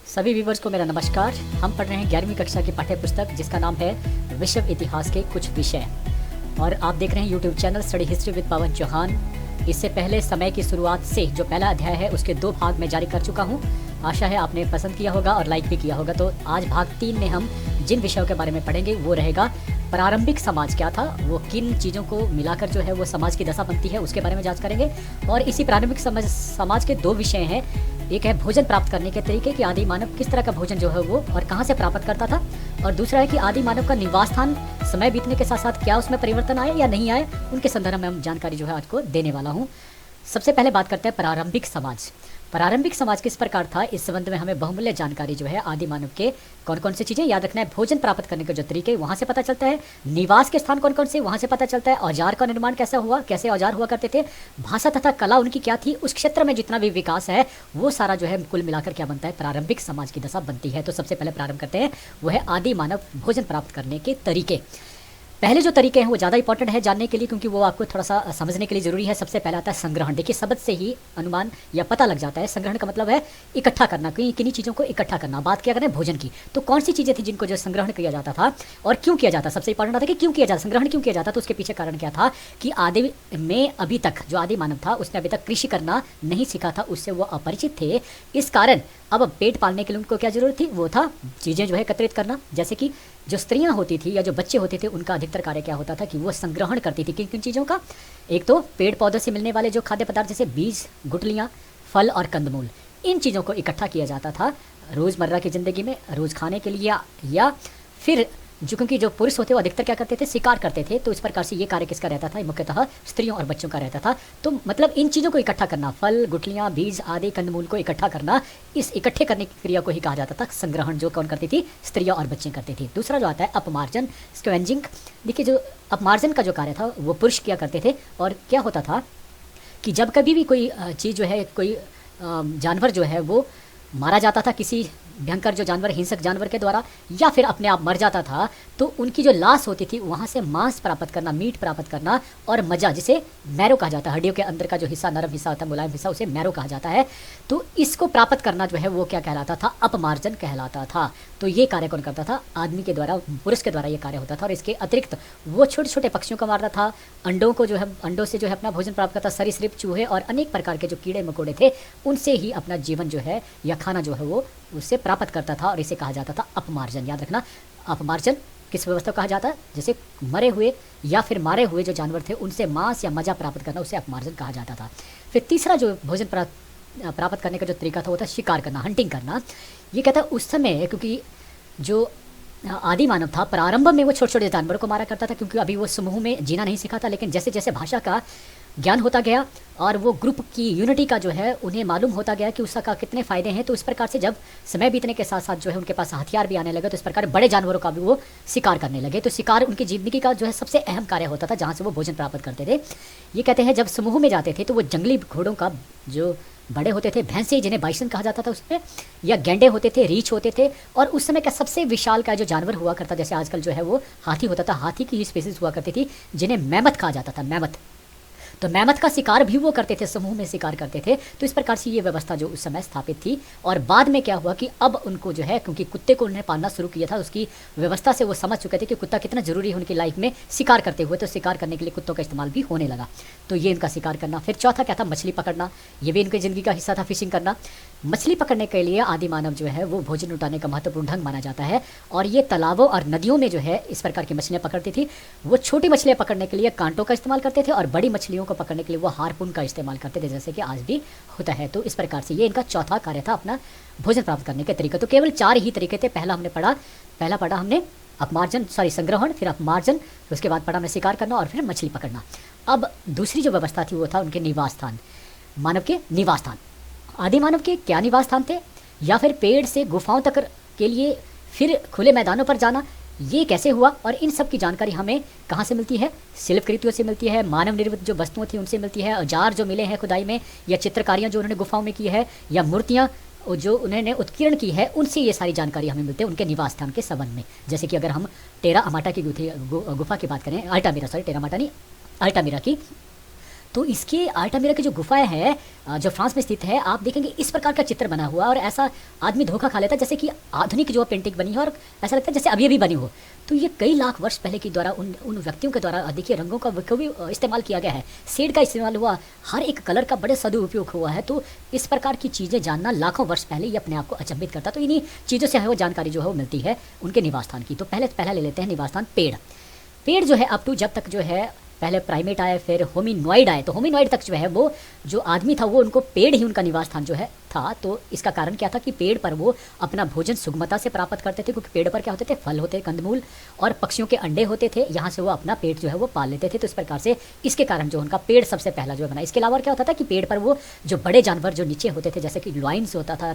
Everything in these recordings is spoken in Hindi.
सभी व्यूवर्स को मेरा नमस्कार। हम पढ़ रहे हैं 11वीं कक्षा की पाठ्य पुस्तक जिसका नाम है विश्व इतिहास के कुछ विषय, और आप देख रहे हैं YouTube channel study history with Pawan Chauhan. इससे पहले समय की शुरुआत से जो पहला अध्याय है उसके 2 भाग में जारी कर चुका हूं। आशा है आपने पसंद किया होगा और लाइक भी किया होगा। तो आज भाग 3 में हम जिन विषयों के बारे में पढ़ेंगे वो रहेगा प्रारंभिक समाज क्या था, वो किन चीज़ों को मिलाकर जो है वो समाज की दशा बनती है उसके बारे में जांच करेंगे। और इसी प्रारंभिक समाज के 2 विषय हैं। एक है भोजन प्राप्त करने के तरीके कि आदि मानव किस तरह का भोजन जो है वो और कहाँ से प्राप्त करता था, और दूसरा है कि आदि मानव का निवास स्थान समय बीतने के साथ साथ क्या उसमें परिवर्तन आए या नहीं आए, उनके संदर्भ में हम जानकारी जो है आज को देने वाला हूँ। सबसे पहले बात करते हैं प्रारंभिक समाज। प्रारंभिक समाज किस प्रकार था, इस संबंध में हमें बहुमूल्य जानकारी जो है आदि मानव के कौन कौन सी चीज़ें याद रखना है। भोजन प्राप्त करने के जो तरीके वहाँ से पता चलता है, निवास के स्थान कौन कौन से वहाँ से पता चलता है, औजार का निर्माण कैसा हुआ, कैसे औजार हुआ करते थे, भाषा तथा कला उनकी क्या थी, उस क्षेत्र में जितना भी विकास है वो सारा जो है कुल मिलाकर क्या बनता है, प्रारंभिक समाज की दशा बनती है। तो सबसे पहले प्रारंभ करते हैं, वो है आदि मानव भोजन प्राप्त करने के तरीके। पहले जो तरीके हैं वो ज़्यादा इंपॉर्टेंट है जानने के लिए, क्योंकि वो आपको थोड़ा सा समझने के लिए ज़रूरी है। सबसे पहला आता है संग्रहण। देखिए शब्द से ही अनुमान या पता लग जाता है। संग्रहण का मतलब है इकट्ठा करना, किन्हीं चीज़ों को इकट्ठा करना। बात क्या करें भोजन की, तो कौन सी चीज़ें थी जिनको जो संग्रहण किया जाता था और क्यों किया जाता। सबसे इंपॉर्टेंट आता है कि क्यों किया जाता, संग्रहण क्यों किया जाता। तो उसके पीछे कारण क्या था कि आदि में अभी तक जो आदि मानव था उसने अभी तक कृषि करना नहीं सीखा था, उससे वो अपरिचित थे। इस कारण अब पेट पालने के लिए उनको क्या जरूरत थी, वो था चीज़ें जो है एकत्रित करना। जैसे कि जो स्त्रियां होती थी या जो बच्चे होते थे उनका अधिकतर कार्य क्या होता था कि वो संग्रहण करती थी किन किन चीज़ों का। एक तो पेड़ पौधों से मिलने वाले जो खाद्य पदार्थ जैसे बीज, गुठलियाँ, फल और कंदमूल, इन चीज़ों को इकट्ठा किया जाता था रोज़मर्रा की ज़िंदगी में रोज़ खाने के लिए। या फिर जो क्योंकि जो पुरुष होते वो अधिकतर क्या करते थे, शिकार करते थे, तो इस प्रकार से ये कार्य किसका रहता था, मुख्यतः स्त्रियों और बच्चों का रहता था। तो मतलब इन चीज़ों को इकट्ठा करना, फल, गुठलियाँ, बीज आदि कंदमूल को इकट्ठा करना, इस इकट्ठे करने की क्रिया को ही कहा जाता था संग्रहण, जो कौन करती थी, स्त्रियाँ और बच्चे करती थी। दूसरा जो आता है अपमार्जन, स्क्वेंजिंग। देखिए जो अपमार्जन का जो कार्य था वो पुरुष किया करते थे। और क्या होता था कि जब कभी भी कोई चीज़ जो है, कोई जानवर जो है वो मारा जाता था किसी भयंकर जो जानवर, हिंसक जानवर के द्वारा, या फिर अपने आप मर जाता था, तो उनकी जो लाश होती थी वहाँ से मांस प्राप्त करना, मीट प्राप्त करना और मज्जा, जिसे मैरो कहा जाता है, हड्डियों के अंदर का जो हिस्सा, नरम हिस्सा होता है, मुलायम हिस्सा, उसे मैरो कहा जाता है। तो इसको प्राप्त करना जो है वो क्या कहलाता था, अपमार्जन कहलाता था। तो ये कार्य कौन करता था, आदमी के द्वारा, पुरुष के द्वारा ये कार्य होता था। और इसके अतिरिक्त वो छोटे छोटे पक्षियों को मारता था, अंडों को जो है, अंडों से जो है अपना भोजन प्राप्त करता, सरीसृप, चूहे और अनेक प्रकार के जो कीड़े मकोड़े थे उनसे ही अपना जीवन जो है या खाना जो है वो उससे प्राप्त करता था, और इसे कहा जाता था अपमार्जन। याद रखना, अपमार्जन किस व्यवस्था को कहा जाता है, जैसे मरे हुए या फिर मारे हुए जो जानवर थे उनसे मांस या मजा प्राप्त करना, उसे अपमार्जन कहा जाता था। फिर तीसरा जो भोजन प्राप्त करने का जो तरीका था वो था शिकार करना, हंटिंग करना। ये कहता है उस समय, क्योंकि जो आदि मानव था प्रारंभ में वो छोटे छोटे जानवरों को मारा करता था, क्योंकि अभी वो समूह में जीना नहीं सीखा था। लेकिन जैसे जैसे भाषा का ज्ञान होता गया और वो ग्रुप की यूनिटी का जो है उन्हें मालूम होता गया कि उसका कितने फ़ायदे हैं, तो इस प्रकार से जब समय बीतने के साथ साथ जो है उनके पास हथियार भी आने लगे, तो इस प्रकार बड़े जानवरों का भी वो शिकार करने लगे। तो शिकार उनकी जिंदगी का जो है सबसे अहम कार्य होता था, जहाँ से वो भोजन प्राप्त करते थे। ये कहते हैं जब समूह में जाते थे तो वो जंगली घोड़ों का जो बड़े होते थे, भैंसे जिन्हें बाइसन कहा जाता था उसमें, या गेंडे होते थे, रीछ होते थे, और उस समय का सबसे विशाल का जो जानवर हुआ करता, जैसे आजकल जो है वो हाथी होता था, हाथी की ही स्पीसीज हुआ करती थी जिन्हें मैमथ कहा जाता था, मैमथ। तो मैमथ का शिकार भी वो करते थे, समूह में शिकार करते थे। तो इस प्रकार से ये व्यवस्था जो उस समय स्थापित थी। और बाद में क्या हुआ कि अब उनको जो है, क्योंकि कुत्ते को उन्होंने पालना शुरू किया था, उसकी व्यवस्था से वो समझ चुके थे कि कुत्ता कितना जरूरी है उनकी लाइफ में शिकार करते हुए, तो शिकार करने के लिए कुत्तों का इस्तेमाल भी होने लगा। तो ये इनका शिकार करना। फिर चौथा क्या था, मछली पकड़ना। ये भी इनकी ज़िंदगी का हिस्सा था, फिशिंग करना। मछली पकड़ने के लिए आदि मानव जो है वो भोजन उठाने का महत्वपूर्ण ढंग माना जाता है। और ये तालाबों और नदियों में जो है इस प्रकार की मछलियाँ पकड़ती थी। वो छोटी मछलियाँ पकड़ने के लिए कांटों का इस्तेमाल करते थे, और बड़ी मछलियों को पकड़ने के लिए वो हार्पून का इस्तेमाल करते थे, जैसे कि आज भी होता है। तो इस प्रकार से ये इनका चौथा कार्य था, अपना भोजन प्राप्त करने के तरीके। तो केवल 4 ही तरीके थे। पहला पढ़ा हमने अपमार्जन, संग्रहण, फिर अपमार्जन, फिर उसके बाद पढ़ा हमने शिकार करना, और फिर मछली पकड़ना। अब दूसरी जो व्यवस्था थी वो था उनके निवास स्थान, मानव के निवास स्थान। आदि मानव के क्या निवास स्थान थे, या फिर पेड़ से गुफाओं तक के लिए फिर खुले मैदानों पर जाना, ये कैसे हुआ, और इन सब की जानकारी हमें कहाँ से मिलती है, शिल्पकृतियों से मिलती है, मानव निर्मित जो वस्तुएं थी उनसे मिलती है, औजार जो मिले हैं खुदाई में, या चित्रकारियाँ जो उन्होंने गुफाओं में की है, या मूर्तियाँ जो उन्होंने उत्कीर्ण की है, उनसे ये सारी जानकारी हमें मिलती है उनके निवास स्थान के संबंध में। जैसे कि अगर हम टेरा अमाटा की गुफा की बात करें, अल्टामीरा की, तो इसके अल्टामिरा की जो गुफाएं हैं जो फ्रांस में स्थित है, आप देखेंगे इस प्रकार का चित्र बना हुआ, और ऐसा आदमी धोखा खा लेता है जैसे कि आधुनिक जो पेंटिंग बनी है और ऐसा लगता है जैसे अभी अभी बनी हो। तो ये कई लाख वर्ष पहले के द्वारा उन व्यक्तियों के द्वारा देखिए रंगों का भी इस्तेमाल किया गया है, शेड का इस्तेमाल हुआ, हर एक कलर का बड़े सदुपयोग हुआ है। तो इस प्रकार की चीज़ें जानना लाखों वर्ष पहले ये अपने आप को अचंभित करता। तो इन्हीं चीज़ों से है वो जानकारी जो है वो मिलती है उनके निवास स्थान की। तो पहला ले लेते हैं निवास स्थान पेड़। पेड़ जो है अप टू जब तक जो है पहले प्राइमेट आए, फिर होमिनॉइड आए, तो होमिनॉइड तक जो है वो जो आदमी था वो उनको पेड़ ही उनका निवास स्थान जो है था। तो इसका कारण क्या था कि पेड़ पर वो अपना भोजन सुगमता से प्राप्त करते थे, क्योंकि पेड़ पर क्या होते थे, फल होते, कंदमूल और पक्षियों के अंडे होते थे, यहाँ से वो अपना पेट जो है वो पाल लेते थे। तो इस प्रकार से इसके कारण जो उनका पेड़ सबसे पहला जो बना। इसके अलावा क्या होता था कि पेड़ पर वो जो बड़े जानवर जो नीचे होते थे, जैसे कि लॉइन्स होता था,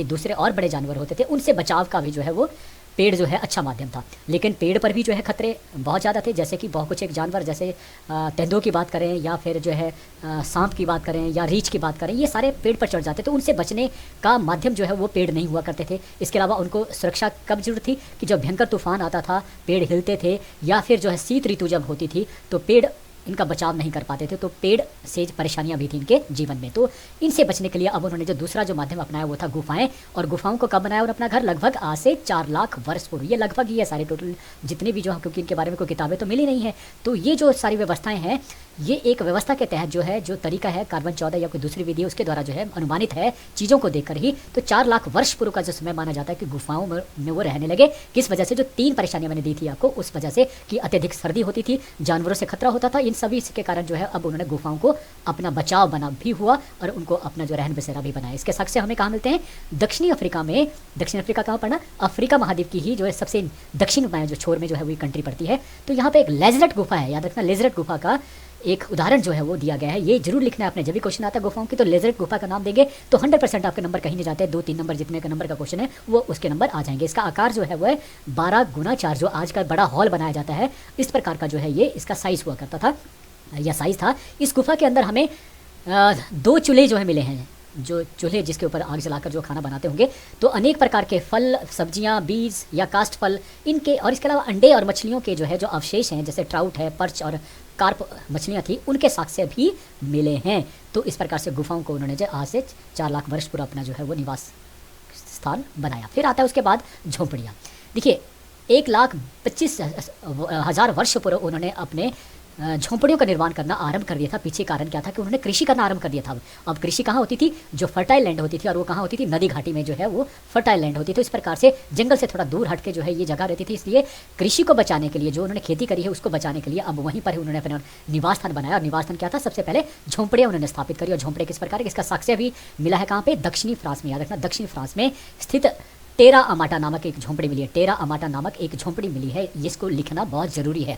दूसरे और बड़े जानवर होते थे, उनसे बचाव का भी जो है वो पेड़ जो है अच्छा माध्यम था। लेकिन पेड़ पर भी जो है खतरे बहुत ज़्यादा थे, जैसे कि बहुत कुछ एक जानवर जैसे तेंदुओं की बात करें या फिर जो है सांप की बात करें या रीछ की बात करें, ये सारे पेड़ पर चढ़ जाते, तो उनसे बचने का माध्यम जो है वो पेड़ नहीं हुआ करते थे। इसके अलावा उनको सुरक्षा कब जरूरत थी कि जब भयंकर तूफान आता था पेड़ हिलते थे, या फिर जो है शीत ऋतु जब होती थी तो पेड़ इनका बचाव नहीं कर पाते थे, तो पेड़ से परेशानियां भी थी इनके जीवन में। तो इनसे बचने के लिए अब उन्होंने जो दूसरा जो माध्यम अपनाया वो था गुफाएं। और गुफाओं को कब बनाया और अपना घर, लगभग आज से 4 लाख वर्ष पूर्व। ये लगभग ही है सारे टोटल जितने भी जो है, क्योंकि इनके बारे में कोई किताबें तो मिली नहीं है। तो ये जो सारी व्यवस्थाएं हैं, ये एक व्यवस्था के तहत जो है जो तरीका है कार्बन 14 या कोई दूसरी विधि उसके द्वारा जो है अनुमानित है चीज़ों को देखकर ही। तो 4 लाख वर्ष पूर्व का जो समय माना जाता है कि गुफाओं में वो रहने लगे। किस वजह से, जो 3 परेशानियां मैंने दी थी आपको, उस वजह से कि अत्यधिक सर्दी होती थी, जानवरों से खतरा होता था, इन सभी के कारण जो है अब उन्होंने गुफाओं को अपना बचाव बना भी हुआ और उनको अपना जो रहन बसेरा भी बनाया। इसके साक्ष्य हमें कहाँ मिलते हैं, दक्षिणी अफ्रीका में। दक्षिण अफ्रीका कहाँ पड़ना, अफ्रीका महाद्वीप की ही जो है सबसे दक्षिण में जो छोर में जो है वो कंट्री पड़ती है। तो यहाँ पे एक लेजरट गुफा है, याद रखना लेजरट गुफा का एक उदाहरण जो है वो दिया गया है। ये जरूर लिखना है आपने, जब भी क्वेश्चन आता है गुफाओं की तो लेजरट गुफा का नाम देंगे तो 100% आपके नंबर कहीं नहीं जाते। 2-3 नंबर जितने का नंबर का क्वेश्चन है वो उसके नंबर आ जाएंगे। इसका आकार जो है वो है 12x4, जो आज का बड़ा हॉल बनाया जाता है इस प्रकार का जो है ये इसका साइज हुआ करता था या साइज था। इस गुफा के अंदर हमें 2 चूल्हे जो है मिले हैं, जो चूल्हे जिसके ऊपर आग जलाकर जो खाना बनाते होंगे। तो अनेक प्रकार के फल, सब्जियां, बीज या कास्ट फल इनके, और इसके अलावा अंडे और मछलियों के जो है जो अवशेष हैं, जैसे ट्राउट है, पर्च और कार्प मछलियां थी, उनके साक्ष्य भी मिले हैं। तो इस प्रकार से गुफाओं को उन्होंने जो आज से 4 लाख वर्ष पूरा अपना जो है वो निवास स्थान बनाया। फिर आता है उसके बाद झोंपड़ियाँ। देखिए 1,25,000 वर्ष पूर्व उन्होंने अपने झोंपड़ियों का निर्माण करना आरंभ कर दिया था। पीछे कारण क्या था कि उन्होंने कृषि करना आरंभ कर दिया था। अब कृषि कहाँ होती थी, जो फर्टाइल लैंड होती थी, और वो कहाँ होती थी, नदी घाटी में जो है वो फर्टाइल लैंड होती थी। तो इस प्रकार से जंगल से थोड़ा दूर हट के जो है ये जगह रहती थी, इसलिए कृषि को बचाने के लिए जो उन्होंने खेती करी है उसको बचाने के लिए अब वहीं पर ही उन्होंने अपना निवास स्थान बनाया। और निवास स्थान क्या था, सबसे पहले झोंपड़ियाँ उन्होंने स्थापित करी। और झोंपड़े किस प्रकार के, इसका साक्ष्य भी मिला है कहाँ पे, दक्षिणी फ्रांस में। याद रखना दक्षिणी फ्रांस में स्थित टेरा अमाटा नामक एक झोंपड़ी मिली है। टेरा अमाटा नामक एक झोंपड़ी मिली है, इसको लिखना बहुत ज़रूरी है।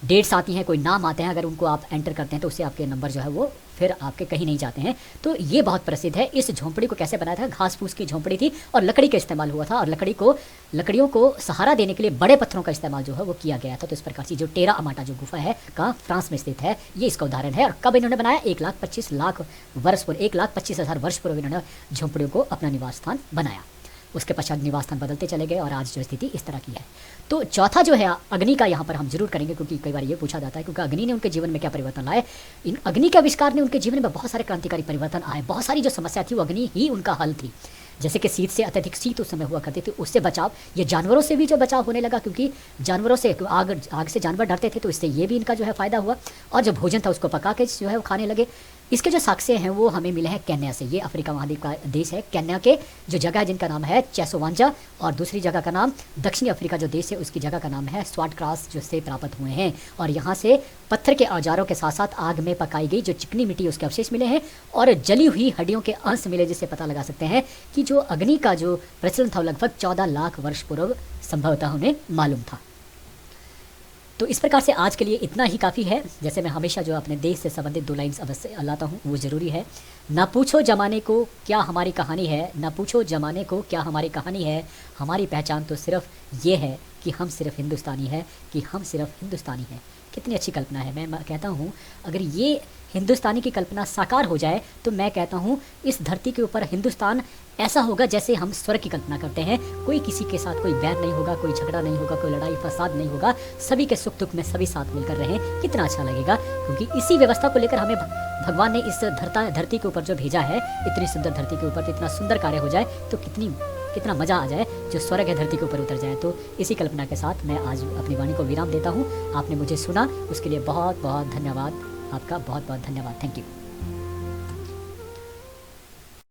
डेट्स आती हैं, कोई नाम आते हैं, अगर उनको आप एंटर करते हैं तो उससे आपके नंबर जो है वो फिर आपके कहीं नहीं जाते हैं। तो ये बहुत प्रसिद्ध है। इस झोंपड़ी को कैसे बनाया था, घास फूस की झोंपड़ी थी और लकड़ी का इस्तेमाल हुआ था, और लकड़ियों को सहारा देने के लिए बड़े पत्थरों का इस्तेमाल जो है वो किया गया था। तो इस प्रकार से जो टेरा अमाटा जो गुफा है का फ्रांस में स्थित है, ये इसका उदाहरण है। और कब इन्होंने बनाया, 1,25,000 वर्ष पूर्व, 1,25,000 वर्ष पूर्व इन्होंने झोंपड़ियों को अपना निवास स्थान बनाया। उसके पश्चात निवास स्थान बदलते चले गए और आज जो स्थिति इस तरह की है। तो चौथा जो है अग्नि का यहाँ पर हम जरूर करेंगे, क्योंकि कई बार ये पूछा जाता है क्योंकि अग्नि ने उनके जीवन में क्या परिवर्तन लाए। इन अग्नि के आविष्कार ने उनके जीवन में बहुत सारे क्रांतिकारी परिवर्तन आए। बहुत सारी जो समस्या थी वो अग्नि ही उनका हल थी। जैसे कि शीत से, अत्यधिक शीत उस समय हुआ करती थी, उससे बचाव, ये जानवरों से भी जो बचाव होने लगा, क्योंकि जानवरों से आग से जानवर डरते थे, तो इससे ये भी इनका जो है फ़ायदा हुआ। और जो भोजन था उसको पका के जो है वो खाने लगे। इसके जो साक्ष्य हैं वो हमें मिले हैं केन्या से। ये अफ्रीका महाद्वीप का देश है। केन्या के जो जगह है जिनका नाम है चेसोवांजा, और दूसरी जगह का नाम दक्षिणी अफ्रीका जो देश है उसकी जगह का नाम है स्वाटक्रास, जो से प्राप्त हुए हैं। और यहाँ से पत्थर के औजारों के साथ साथ आग में पकाई गई जो चिकनी मिट्टी उसके अवशेष मिले हैं, और जली हुई हड्डियों के अंश मिले, जिससे पता लगा सकते हैं कि जो अग्नि का जो प्रचलन था लगभग 14 लाख वर्ष पूर्व संभवतः उन्हें मालूम था। तो इस प्रकार से आज के लिए इतना ही काफ़ी है। जैसे मैं हमेशा जो अपने देश से संबंधित 2 लाइन्स अवश्य लाता हूँ, वो ज़रूरी है। ना पूछो ज़माने को क्या हमारी कहानी है, ना पूछो ज़माने को क्या हमारी कहानी है, हमारी पहचान तो सिर्फ ये है कि हम सिर्फ हिंदुस्तानी है, कि हम सिर्फ हिंदुस्तानी हैं। कितनी अच्छी कल्पना है। मैं कहता हूँ अगर ये हिंदुस्तानी की कल्पना साकार हो जाए तो मैं कहता हूँ इस धरती के ऊपर हिंदुस्तान ऐसा होगा जैसे हम स्वर्ग की कल्पना करते हैं। कोई किसी के साथ कोई बैर नहीं होगा, कोई झगड़ा नहीं होगा, कोई लड़ाई फसाद नहीं होगा, सभी के सुख दुख में सभी साथ मिलकर रहें। कितना अच्छा लगेगा, क्योंकि इसी व्यवस्था को लेकर हमें भगवान ने इस धरती के ऊपर जो भेजा है, इतनी सुंदर धरती के ऊपर इतना सुंदर कार्य हो जाए तो कितना मज़ा आ जाए, जो स्वर्ग है धरती के ऊपर उतर जाए। तो इसी कल्पना के साथ मैं आज अपनी वाणी को विराम देता हूँ। आपने मुझे सुना, उसके लिए बहुत बहुत धन्यवाद। आपका बहुत बहुत धन्यवाद। Thank you.